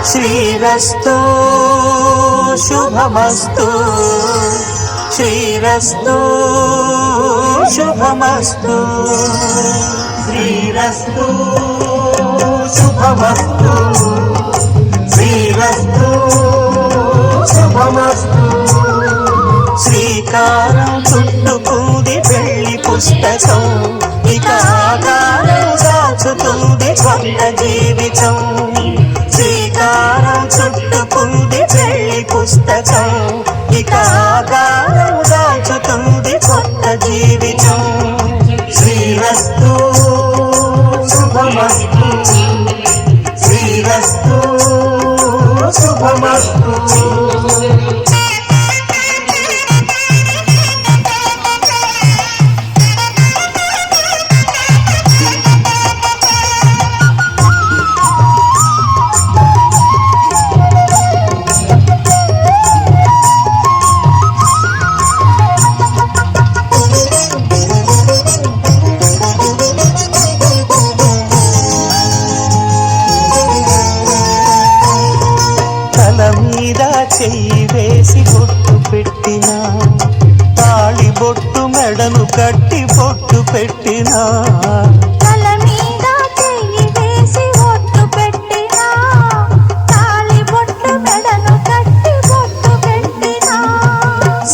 శ్రీరస్తు శుభమస్తు శ్రీరస్తు శుభమస్తు శ్రీరస్తు శుభమస్తు శ్రీరస్తు శుభమస్తు శ్రీకారం చుట్టుకుంది పెళ్లి పుస్తకం ఇక ఆకారం దాచుతుంది కొత్త జీవితం శ్రీకారం చుట్టుకుంది పెళ్లి పుస్తకం ఇక ఆకారం దాచుతుంది కొత్త జీవితం శ్రీరస్తు శుభమస్తు శ్రీరస్తు శుభమస్తు చెయ్యి వేసి బొట్టు పెట్టినా తాళి బొట్టు మెడను కట్టి బొట్టు పెట్టినా తల మీద చెయ్యి వేసి బొట్టు పెట్టినా తాళి బొట్టు మెడను కట్టి బొట్టు పెట్టినా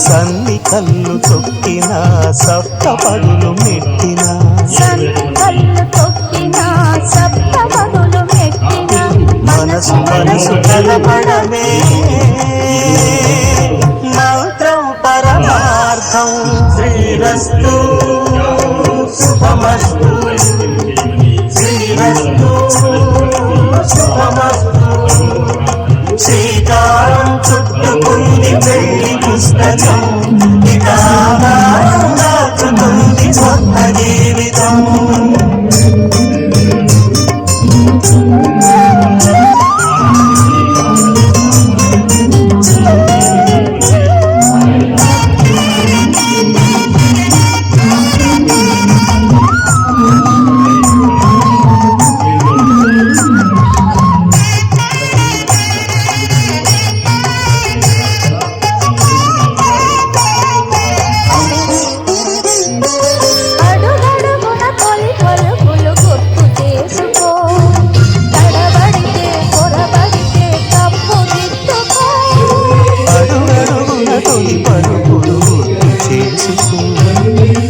సన్ని కళ్ళు తొక్కినా సప్త పదులు మెట్టినా సన్ని కళ్ళు తొక్కినా సప్త పదులు మెట్టినా మనసు మనసు కలపడమే మంత్రం పరమార్థం శ్రీరస్తు శుభమస్తు శ్రీరస్తు శుభమస్తు శ్రీకారం చుట్టుకుంది పెళ్లి పుస్తకం ఇక ఆకారం దాచుతుంది కొత్త జీవితం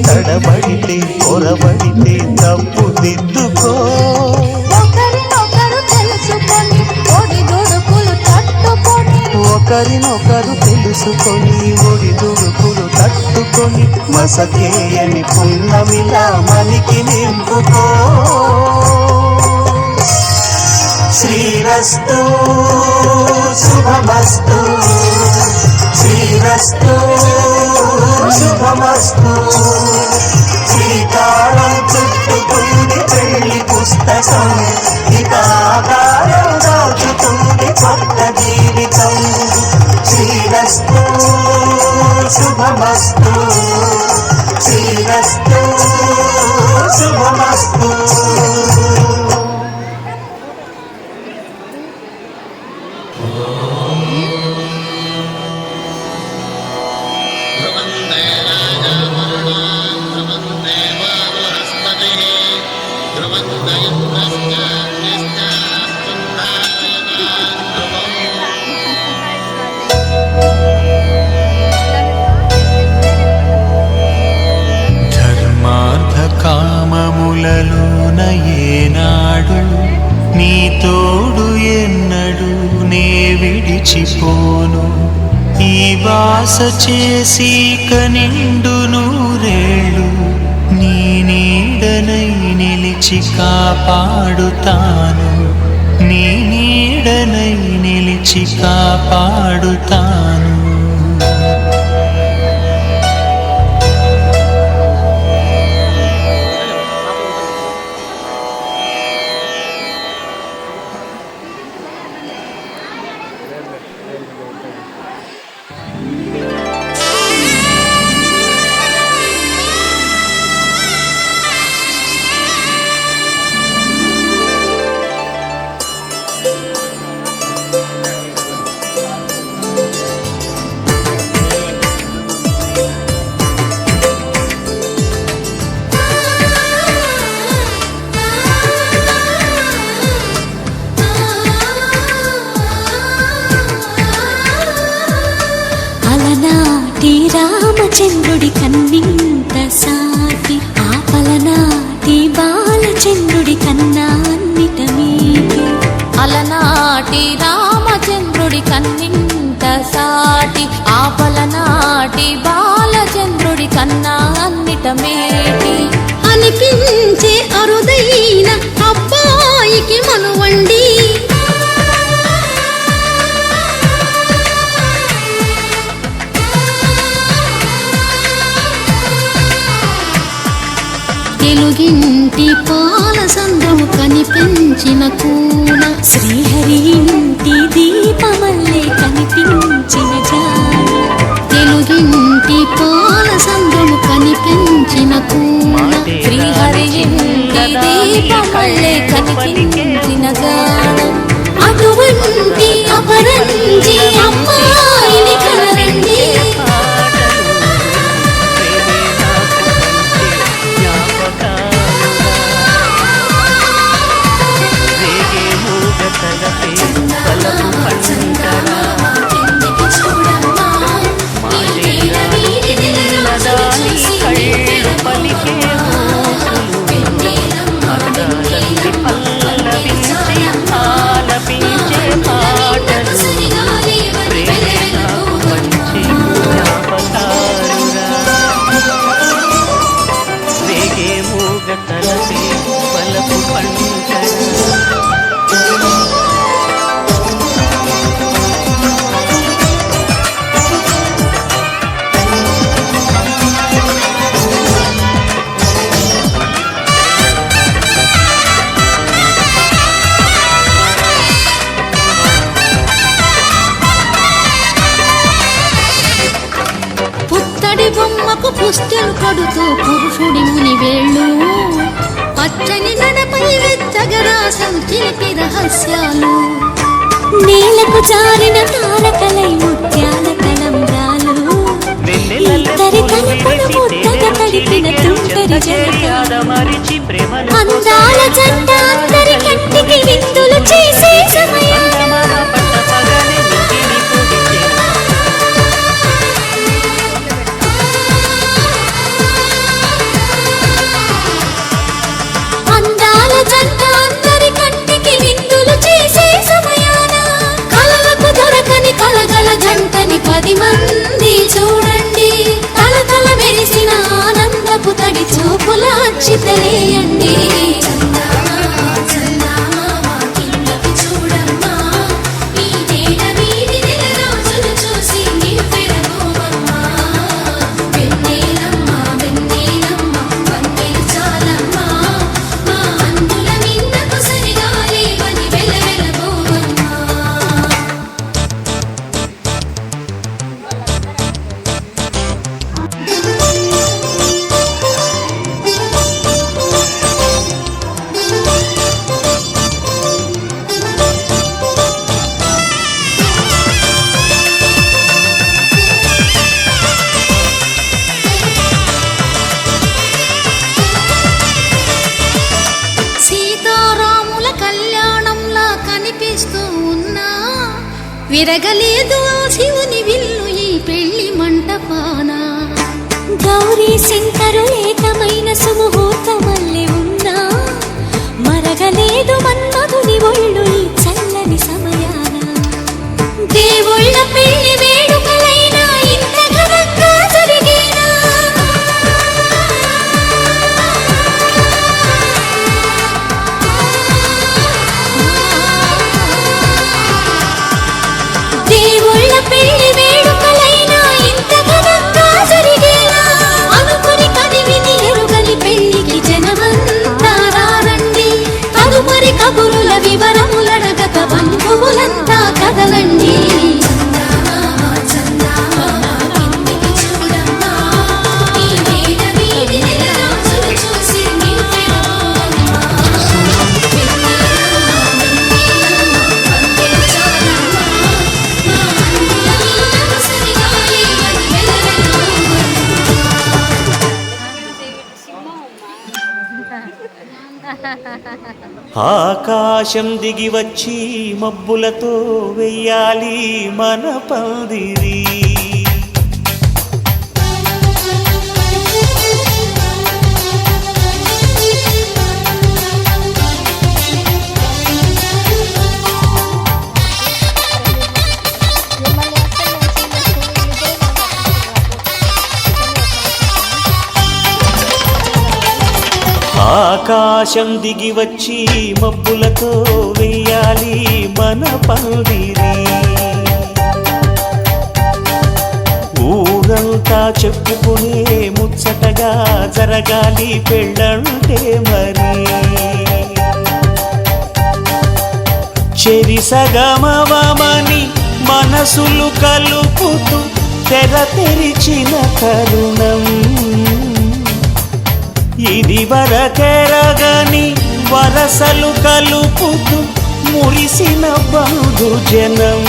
తడబడితే పొరబడితే తప్పు దిద్దుకో ఒకరినొకరు తెలుసుకొని ఒడిదుడుకులు తట్టుకొని ఒకరినొకరు తెలుసుకొని ఒడిదుడుకులు తట్టుకొని మసకేయని పున్నమిలా మనకి నింపుకో శ్రీరస్తు శుభమస్తు శ్రీరస్తు శుభమస్తు శ్రీకారం చుట్టుకుంది పెళ్లి పుస్తకం ఇక ఆకారం దాచుతుంది కొత్త జీవితం శ్రీరస్తు శుభమస్తు శ్రీరస్తు శుభమస్తు కామములలోన ఏనాడు నీ తోడు ఎన్నడు నే విడిచిపోను ఈ వాస చేసి కనిండు నూరేళ్ళు నీ నీడనై నిలిచి కాపాడుతాను నీ నీడనై నిలిచి కాపాడుతాను అలనాటి రామచంద్రుడి కన్నింత సాటి ఆపలనాటి బాలచంద్రుడి కన్నా అన్నిట మీటి అలనాటి రామచంద్రుడి కన్నింత సాటి ఆపలనాటి బాలచంద్రుడి కన్నా అన్నిట మేటి అనిపించే అరుదైన అబ్బాయికి మనువండి తెలుగింటి పాల సంద్రము కనిపించిన కూన శ్రీహరి ఇంటి దీపమల్లే కనిపించిన జాన తెలుగింటి పాల సంద్రము కనిపించిన కూన శ్రీహరి ఇంటి దీపమల్లే కనిపించిన గానం అటువంటి అపరంజి అమ్మాయిని కలరండి పుత్తడి బొమ్మకు పుస్తెలు కడుతూ పురుషుడి ముని వేళ్ళు పచ్చని నడపై వెచ్చగరాసం చిలిపి రహస్యాలు నేలకు జారిన తారకలై ముత్యాల తలంబ్రాలు ఇద్దరి కనుపులు ముద్దగా తడిపిన తుంటరి అందాల జంట అందరి కంటికి విందులు చేసే సమయాన అందాల జంట అందరి కంటికి విందులు చేసే సమయాన కలలకు దొరకని కలగల జంటని 10 మంది చూడండి తలతల మెరిసిన ఆనందపు తడి చూపుల అచ్చితలేయండి సీతారాముల కళ్యాణంలా కనిపిస్తూ ఉన్నా విరగలేదు ఆ శివుని విల్లు ఈ పెళ్లి మంటపాన గౌరీ శంకరు ఏకమైన సుముహూర్తమల్లె ఉన్నా మరగలేదు మన్మధుని ఒళ్ళు ఈ చల్లని సమయాన దేవుళ్ళ పెళ్లి వేడుకలైనా ఇంత ఘనంగా జరిగేనా దేవుళ్ళ పెళ్లి వేడుకలైనా ఇంత ఘనంగా జరిగేనా అనుకుని కదివిని ఎరుగని పెళ్లికి జనమంతా రారండి తదుపరి కబురుల వివరములడగక బంధువులంతా కదలండి ఆకాశం దిగి వచ్చి మబ్బులతో వెయ్యాలి మన పందిరి ఆకాశం దిగి వచ్చి మబ్బులతో వెయ్యాలి మన పందిరి. ఊరంతా చెప్పుకునే ముచ్చటగా జరగాలి పెళ్ళంటే మరి. చెరిసగమవమని మనసులు కలుపుతూ తెర తెరిచిన తరుణం. ఇది వరకెరగని వరసలు కలుపుతూ మురిసిన బంధుజనం.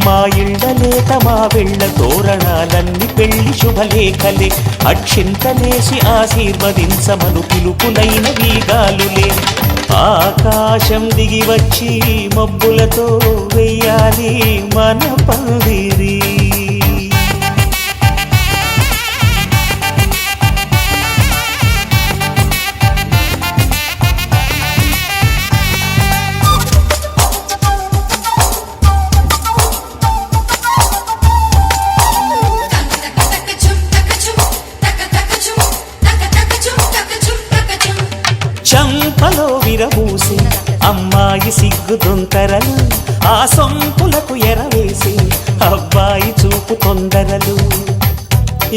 మా ఇళ్ళలేత మా వెళ్ళ తోరణాలన్నీ పెళ్లి శుభలేఖలే. అక్షింతలేసి ఆశీర్వదించమను పిలుపులైన వీగాలులే. ఆకాశం దిగి వచ్చి మబ్బులతో వెయ్యాలి మన పందిరి. చంపలో విరబూసి అమ్మాయి సిగ్గు దొంతరలు. ఆ సొంపులకు ఎరవేసి అబ్బాయి చూపు తొందరలు.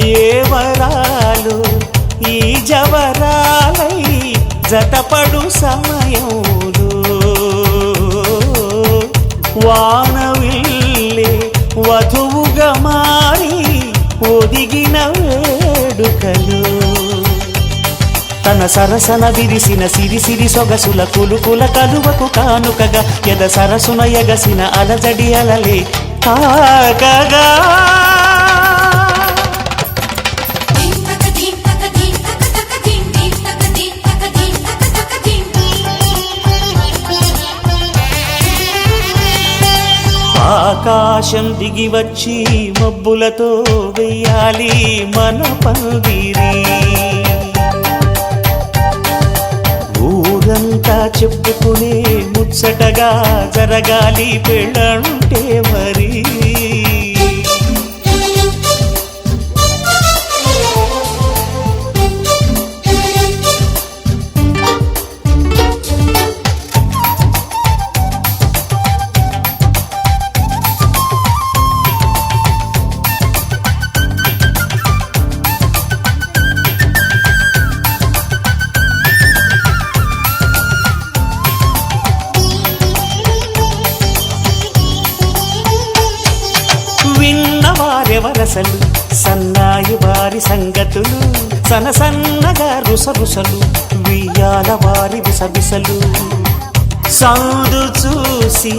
ఏ వరాలు ఈ జవరాలై జతపడు సమయంలో. వానవిల్లే వధువుగా మారి ఒదిగిన వేడుకలు. తన సరసన విరిసిన సిరిసిరి సొగసుల కులుకుల కలువకు కానుకగా ఎద సరసున ఎగసిన అలజడి అలలే తాకగా. ఆకాశం దిగి వచ్చి మబ్బులతో వెయ్యాలి మన పందిరి. ఊరంతా చెప్పుకునే ముచ్చటగా జరగాలి పెళ్ళంటే మరి. విన్నవారెవరసలు సన్నాయి వారి సంగతులు. సనసన్నగా రుసరుసలు వియ్యాల వారి విసవిసలు. సందు చూసి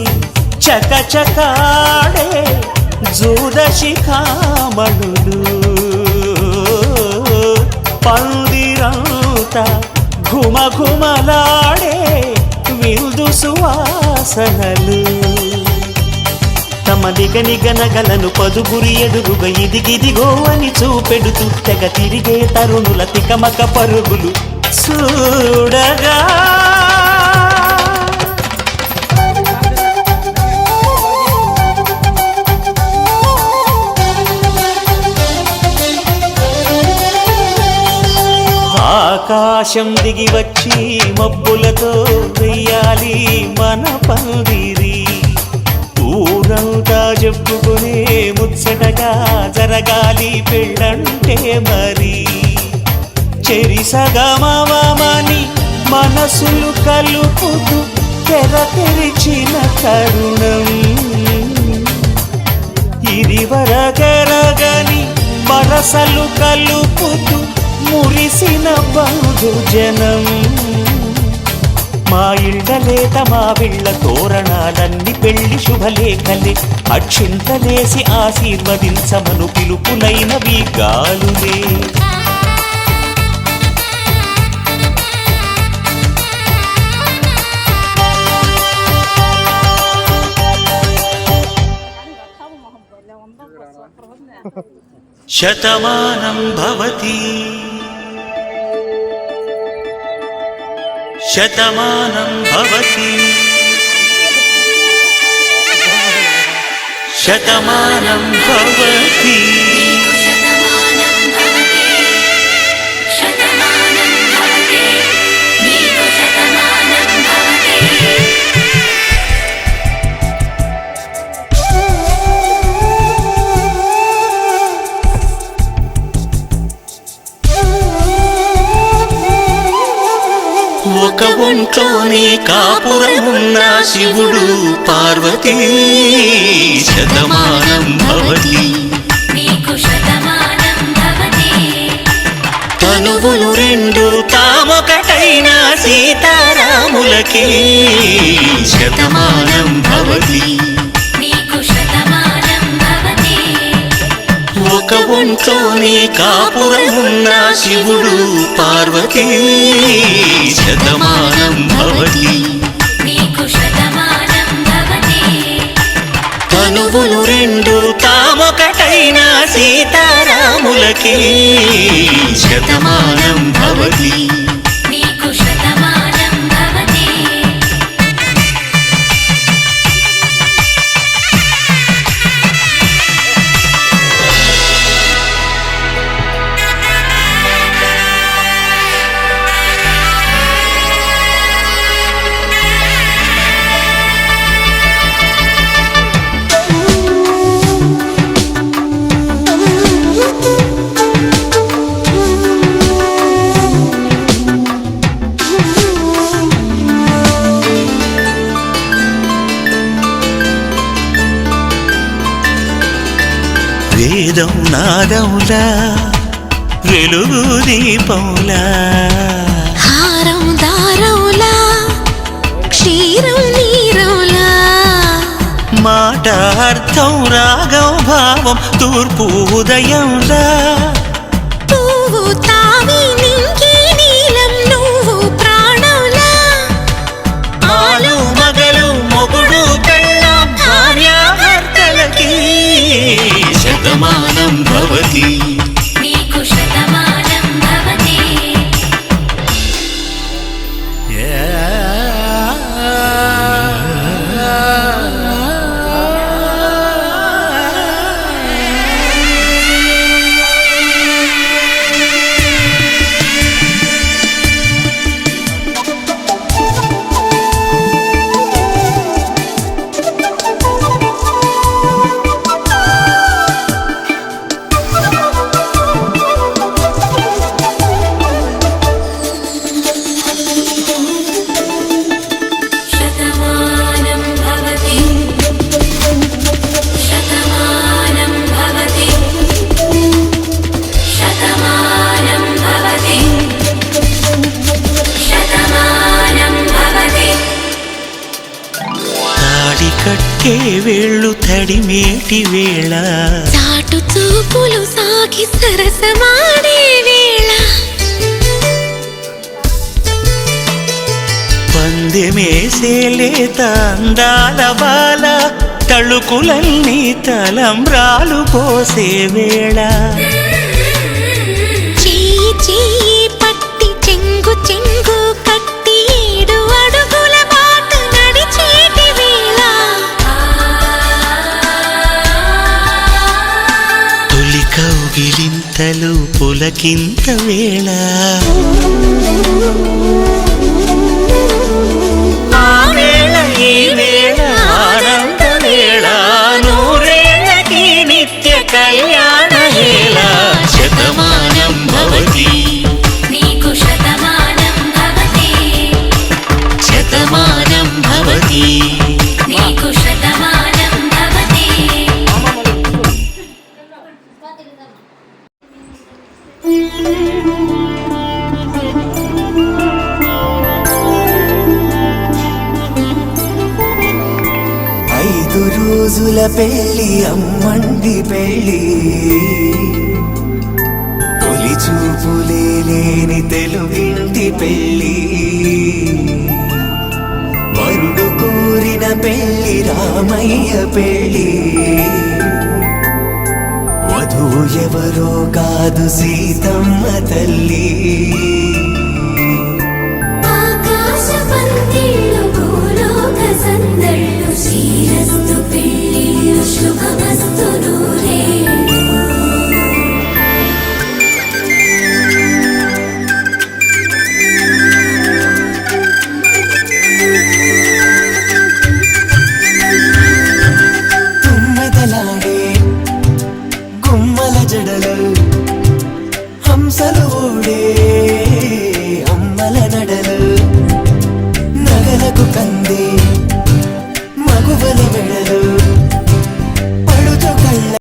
చకచకాడే జూదశిఖామణులు. పందిరంతా ఘుమఘుమలాడే విందు సువాసనలు. తమ నిగనిగనగలను పదుగురి ఎదురుగా ఇదిగిదిగో అని చూపెడుతూ తెగ తిరిగే తరుణుల తికమక పరుగులు చూడగా. ఆకాశం దిగి వచ్చి మబ్బులతో వెయ్యాలి మన పందిరి. ఊరంతా చెప్పుకునే ముచ్చటగా జరగాలి పెళ్ళంటే మరి. చెరిసగమవమని మనసులు కలుపుతూ తెర తెరిచిన తరుణం. ఇది వరకెరగని వరసలు కలుపుతూ మురిసిన బంధుజనం. మా ఇళ్ళలేత మా వెళ్ళ తోరణాలన్నీ పెళ్లి శుభలేఖలే. అక్షింతలేసి ఆశీర్వదించమను పిలుపులైన వీగాలులే. శతమానం భవతి శతమానం భవతి శతమానం భవతి. ఒంట్లోనే కాపురమున్న శివుడు పార్వతీ శతమానం భవతి నీకు శతమానం భవతి తనువులు రెండు తామొకటైన సీతారాములకి శతమానం భవతి నీకు శతమానం భవతి ఒక ఒంట్లోనే కాపురమున్న శివుడు పార్వతీ శతమానం భవతి నీకు శతమానం భవతి తనువులు రెండు తామొకటైన సీతారాములకి శతమానం భవతి నీకు శతమానం భవతి వేదం నాదములా వెలుగు దీపములా హారం దారవులా క్షీరం నీరవులా మాట అర్థం రాగం భావం తూర్పు ఉదయంలా పువ్వు తావి నింగి నీలం నువ్వు ప్రాణంలా ఆలు మగలు మొగుడు పెళ్ళాం భార్యాభర్తలకి శతమానం భవతి నీకు శతమానం భవతి శతమానం భవతి శతమానం భవతి శతమానం భవతి శతమానం భవతి తాడి కట్టే వేళ్ళు తడిమేటి వేళ చాటు చూపులు సాగి సరసమాడే వేళ పందెమేసేలేత అందాల బాల తళుకులన్నీ తలంబ్రాలు పోసే వేళ చెయ్యి చెయ్యి పట్టి చెంగు చెంగు కట్టి 7 అడుగుల బాట నడిచేటి వేళ తొలి కౌగిలింతలు పులకింత వేళ ఆ వేళ ఈ వేళ ఆనంద వేళ నూరేళ్ళకి నిత్య కళ్యాణ వేళ శతమానం భవతి నీకు శతమానం భవతి శతమానం భవతి నీకు శతమానం భవతి ఐదు రోజుల పెళ్ళి అమ్మండి పెళ్ళి తొలి చూపులే లేని తెలుగింటి పెళ్ళి వరుడు కోరిన పెళ్ళి రామయ్య పెళ్ళి వధువు ఎవరో కాదు సీతమ్మ తల్లి ఆకాశ పందిళ్ళు భూలోక సందళ్ళు శ్రీరస్తు పెళ్ళిళ్ళు శుభమస్తు నూరే తుమ్మెదలాడే గుమ్మల జడలు హంసలు ఊడే